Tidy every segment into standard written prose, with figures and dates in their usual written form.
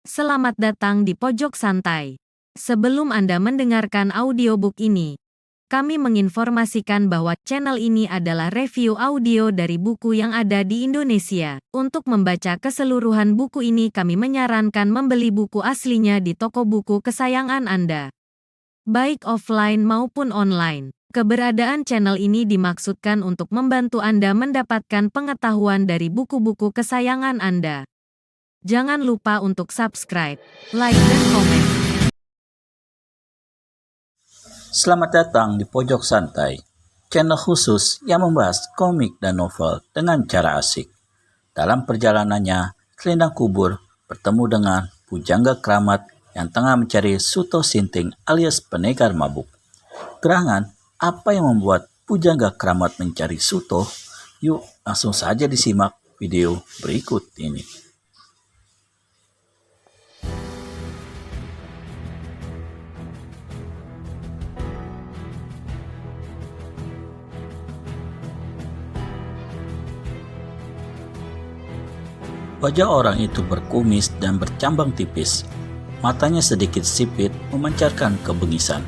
Selamat datang di Pojok Santai. Sebelum Anda mendengarkan audiobook ini, kami menginformasikan bahwa channel ini adalah review audio dari buku yang ada di Indonesia. Untuk membaca keseluruhan buku ini, kami menyarankan membeli buku aslinya di toko buku kesayangan Anda, baik offline maupun online. Keberadaan channel ini dimaksudkan untuk membantu Anda mendapatkan pengetahuan dari buku-buku kesayangan Anda. Jangan lupa untuk subscribe, like, dan komen. Selamat datang di Pojok Santai, channel khusus yang membahas komik dan novel dengan cara asik. Dalam perjalanannya, Selendang Kubur bertemu dengan Pujangga Keramat yang tengah mencari Suto Sinting alias pendekar mabuk. Gerangan, apa yang membuat Pujangga Keramat mencari Suto? Yuk, langsung saja disimak video berikut ini. Wajah orang itu berkumis dan bercambang tipis. Matanya sedikit sipit memancarkan kebengisan.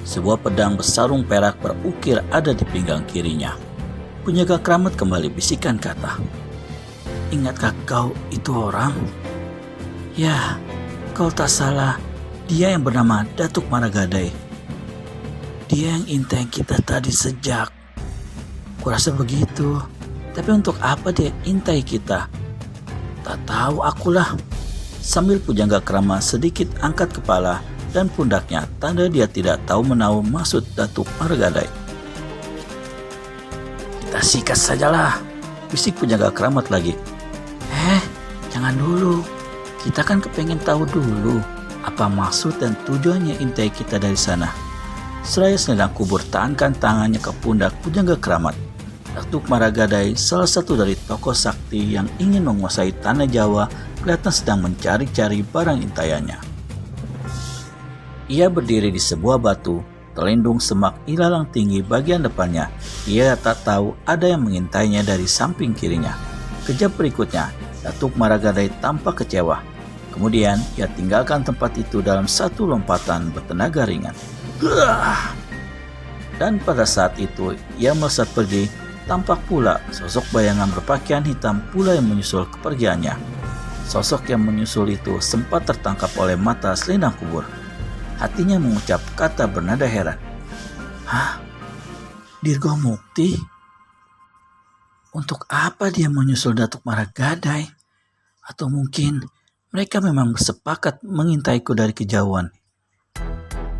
Sebuah pedang bersarung perak berukir ada di pinggang kirinya. Pujangga Keramat kembali bisikan kata, "Ingatkah kau itu orang? Ya, kau tak salah. Dia yang bernama Datuk Maragadai. Dia yang intai kita tadi sejak. Kurasa begitu. Tapi untuk apa dia intai kita? Tak tahu akulah." Sambil Pujangga Keramat sedikit angkat kepala dan pundaknya, tanda dia tidak tahu menahu maksud Datuk Maragadai. "Kita sikat sajalah," bisik Pujangga Keramat lagi. Jangan dulu. Kita kan kepengen tahu dulu apa maksud dan tujuannya intai kita dari sana." Seraya Selendang Kubur tahankan tangannya ke pundak Pujangga Keramat. Datuk Maragadai, salah satu dari tokoh sakti yang ingin menguasai tanah Jawa, kelihatan sedang mencari-cari barang intaiannya. Ia berdiri di sebuah batu, terlindung semak ilalang tinggi bagian depannya. Ia tak tahu ada yang mengintainya dari samping kirinya. Kejap berikutnya, Datuk Maragadai tampak kecewa. Kemudian, ia tinggalkan tempat itu dalam satu lompatan bertenaga ringan. Dan pada saat itu, ia melesat pergi. Tampak pula sosok bayangan berpakaian hitam pula yang menyusul kepergiannya. Sosok yang menyusul itu sempat tertangkap oleh mata Selendang Kubur. Hatinya mengucap kata bernada heran. Dirgo Mukti? Untuk apa dia menyusul Datuk Maragadai? Atau mungkin mereka memang bersepakat mengintaiku dari kejauhan?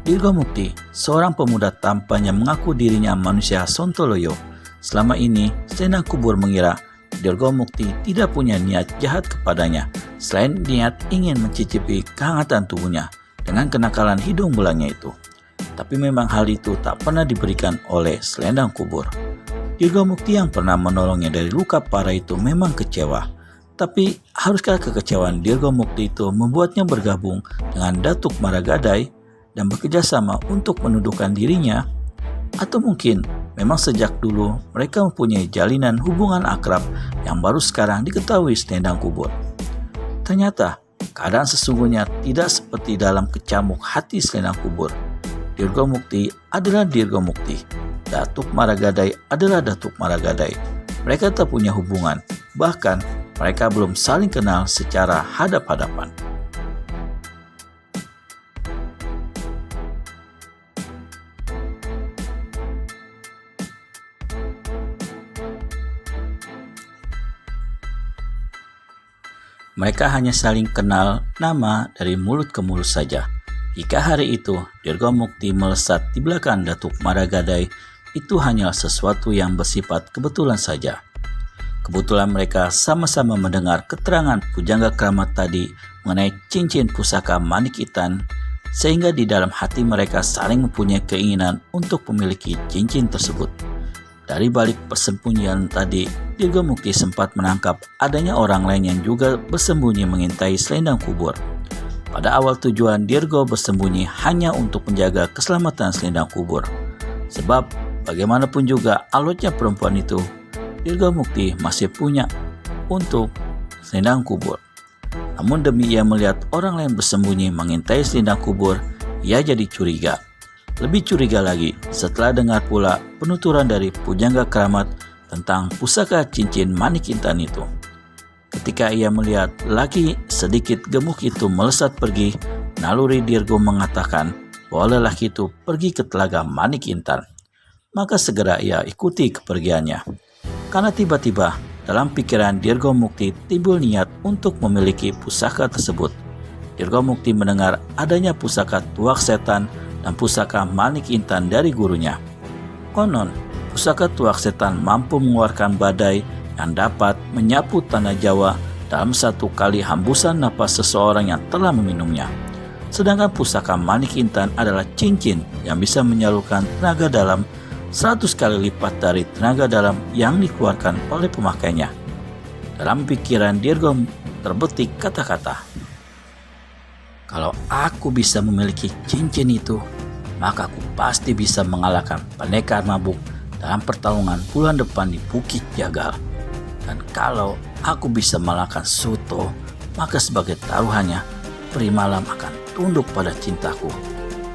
Dirgo Mukti, seorang pemuda tampan yang mengaku dirinya manusia Sontoloyo. Selama ini, Selendang Kubur mengira Dirgo Mukti tidak punya niat jahat kepadanya, selain niat ingin mencicipi kehangatan tubuhnya dengan kenakalan hidung belangnya itu. Tapi memang hal itu tak pernah diberikan oleh Selendang Kubur. Dirgo Mukti yang pernah menolongnya dari luka parah itu memang kecewa. Tapi haruskah kekecewaan Dirgo Mukti itu membuatnya bergabung dengan Datuk Maragadai dan bekerjasama untuk menundukkan dirinya? Atau mungkin memang sejak dulu mereka mempunyai jalinan hubungan akrab yang baru sekarang diketahui Selendang Kubur. Ternyata keadaan sesungguhnya tidak seperti dalam kecamuk hati Selendang Kubur. Dirgo Mukti adalah Dirgo Mukti. Datuk Maragadai adalah Datuk Maragadai. Mereka tak punya hubungan, bahkan mereka belum saling kenal secara hadap-hadapan. Mereka hanya saling kenal nama dari mulut ke mulut saja. Jika hari itu Dirgo Mukti melesat di belakang Datuk Maragadai, itu hanyalah sesuatu yang bersifat kebetulan saja. Kebetulan mereka sama-sama mendengar keterangan Pujangga Keramat tadi mengenai cincin pusaka Manik Itan, sehingga di dalam hati mereka saling mempunyai keinginan untuk memiliki cincin tersebut. Dari balik persembunyian tadi, Dirgo Mukti sempat menangkap adanya orang lain yang juga bersembunyi mengintai Selendang Kubur. Pada awal tujuan Dirgo bersembunyi hanya untuk menjaga keselamatan Selendang Kubur. Sebab bagaimanapun juga alotnya perempuan itu, Dirgo Mukti masih punya untuk Selendang Kubur. Namun demi ia melihat orang lain bersembunyi mengintai selindang kubur, ia jadi curiga. Lebih curiga lagi setelah dengar pula penuturan dari pujangga keramat tentang pusaka cincin manik intan itu. Ketika ia melihat lelaki sedikit gemuk itu melesat pergi, naluri Dirgo mengatakan bahwa lelaki itu pergi ke telaga manik intan. Maka segera ia ikuti kepergiannya. Karena tiba-tiba dalam pikiran Dirgo Mukti timbul niat untuk memiliki pusaka tersebut. Dirgo Mukti mendengar adanya pusaka tuak setan dan pusaka manik intan dari gurunya. Konon, pusaka tuak setan mampu mengeluarkan badai yang dapat menyapu tanah Jawa dalam satu kali hembusan napas seseorang yang telah meminumnya. Sedangkan pusaka manik intan adalah cincin yang bisa menyalurkan tenaga dalam 100 kali lipat dari tenaga dalam yang dikeluarkan oleh pemakainya. Dalam pikiran Dirgo terbetik kata-kata, "Kalau aku bisa memiliki cincin itu, maka aku pasti bisa mengalahkan pendekar mabuk dalam pertarungan bulan depan di Bukit Jagal. Dan kalau aku bisa mengalahkan Suto, maka sebagai taruhannya, peri malam akan tunduk pada cintaku,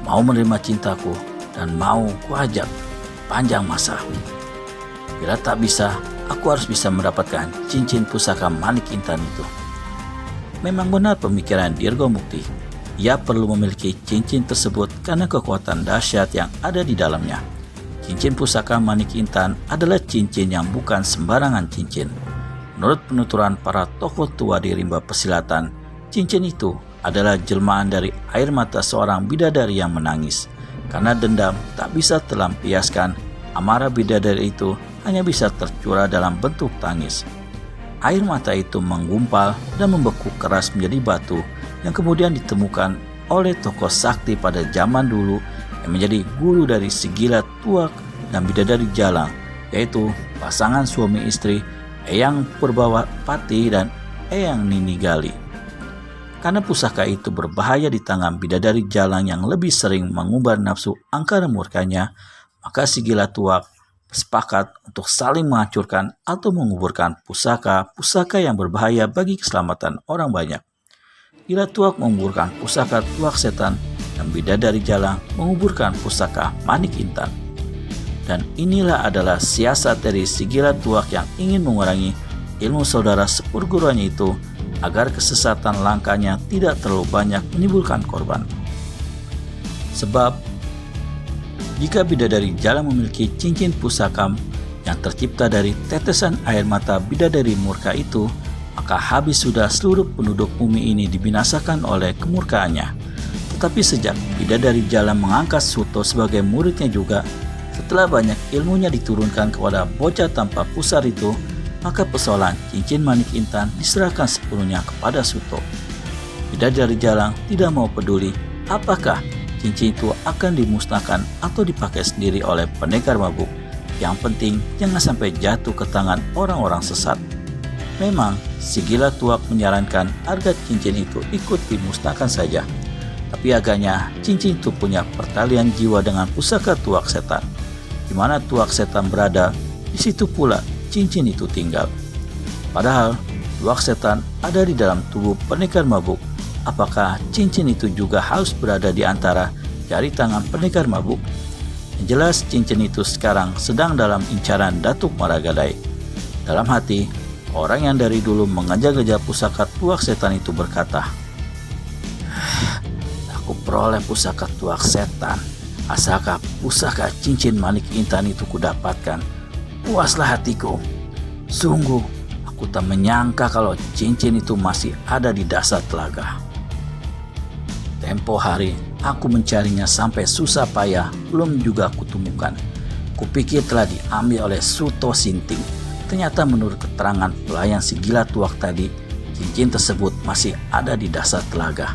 mau menerima cintaku, dan mau kuajak panjang masa. Bila tak bisa, aku harus bisa mendapatkan cincin pusaka manik intan itu." Memang benar pemikiran Dirgo Mukti. Ia perlu memiliki cincin tersebut karena kekuatan dahsyat yang ada di dalamnya. Cincin pusaka manik intan adalah cincin yang bukan sembarangan cincin. Menurut penuturan para tokoh tua di rimba persilatan, cincin itu adalah jelmaan dari air mata seorang bidadari yang menangis. Karena dendam tak bisa terlampiaskan, amarah bidadari itu hanya bisa tercurah dalam bentuk tangis. Air mata itu menggumpal dan membeku keras menjadi batu yang kemudian ditemukan oleh tokoh sakti pada zaman dulu yang menjadi guru dari Sigila Tuak dan Bidadari Jalang, yaitu pasangan suami istri Eyang Purbawati dan Eyang Nini Gali. Karena pusaka itu berbahaya di tangan Bidadari Jalang yang lebih sering mengumbar nafsu angkara murkanya, maka Sigila Tuak sepakat untuk saling menghancurkan atau menguburkan pusaka-pusaka yang berbahaya bagi keselamatan orang banyak. Sigila Tuak menguburkan pusaka tuak setan dan Bidadari Jalang menguburkan pusaka manik intan. Dan inilah adalah siasat dari Sigila Tuak yang ingin mengurangi ilmu saudara seperguruannya itu agar kesesatan langkahnya tidak terlalu banyak menimbulkan korban. Sebab jika Bidadari Jalang memiliki cincin pusaka yang tercipta dari tetesan air mata bidadari murka itu, maka habis sudah seluruh penduduk bumi ini dibinasakan oleh kemurkaannya. Tetapi sejak Bidadari Jalang mengangkat Suto sebagai muridnya juga, setelah banyak ilmunya diturunkan kepada bocah tanpa pusar itu, maka persoalan cincin manik intan diserahkan sepenuhnya kepada Suto. Bidadari Jalang tidak mau peduli apakah cincin itu akan dimusnahkan atau dipakai sendiri oleh pendekar mabuk. Yang penting jangan sampai jatuh ke tangan orang-orang sesat. Memang Sigila Tuak menyarankan agar cincin itu ikut dimusnahkan saja. Tapi agaknya cincin itu punya pertalian jiwa dengan pusaka tuak setan. Di mana tuak setan berada, di situ pula cincin itu tinggal. Padahal tuak setan ada di dalam tubuh pendekar mabuk. Apakah cincin itu juga harus berada di antara jari tangan pendekar mabuk? Yang jelas cincin itu sekarang sedang dalam incaran Datuk Maragadai. Dalam hati, orang yang dari dulu mengejar-ngejar pusaka tuak setan itu berkata, "Aku peroleh pusaka tuak setan, asalkah pusaka cincin manik intan itu kudapatkan, puaslah hatiku. Sungguh, aku tak menyangka kalau cincin itu masih ada di dasar telaga. Tempo hari, aku mencarinya sampai susah payah, belum juga aku temukan. Kupikir telah diambil oleh Suto Sinting. Ternyata menurut keterangan pelayan Sigila Tuak tadi, cincin tersebut masih ada di dasar telaga.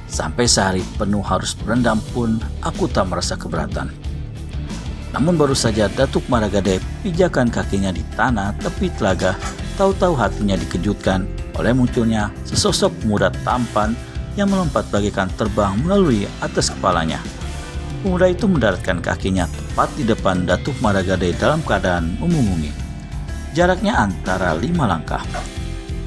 Sampai sehari penuh harus berendam pun aku tak merasa keberatan." Namun baru saja Datuk Maragadai pijakan kakinya di tanah tepi telaga, tahu-tahu hatinya dikejutkan oleh munculnya sesosok pemuda tampan yang melompat bagaikan terbang melalui atas kepalanya. Pemuda itu mendaratkan kakinya tepat di depan Datuk Maragadai dalam keadaan memungungi. Jaraknya antara 5 langkah.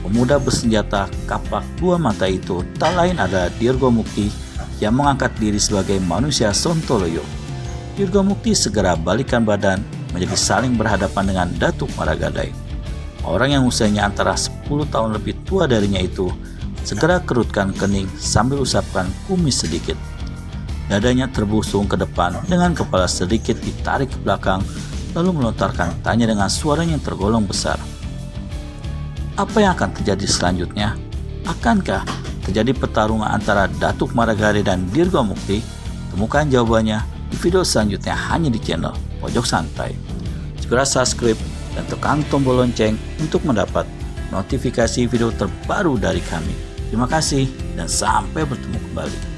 pemuda bersenjata kapak dua mata itu tak lain adalah Dirgo Mukti yang mengangkat diri sebagai manusia Sontoloyo. Dirgo Mukti segera balikkan badan menjadi saling berhadapan dengan Datuk Maragadai. Orang yang usianya antara 10 tahun lebih tua darinya itu segera kerutkan kening sambil usapkan kumis sedikit. Dadanya terbusung ke depan dengan kepala sedikit ditarik ke belakang, lalu melontarkan tanya dengan suara yang tergolong besar. Apa yang akan terjadi selanjutnya? Akankah terjadi pertarungan antara Datuk Maragadai dan Dirgo Mukti? Temukan jawabannya di video selanjutnya hanya di channel Pojok Santai. Segera subscribe dan tekan tombol lonceng untuk mendapat notifikasi video terbaru dari kami. Terima kasih dan sampai bertemu kembali.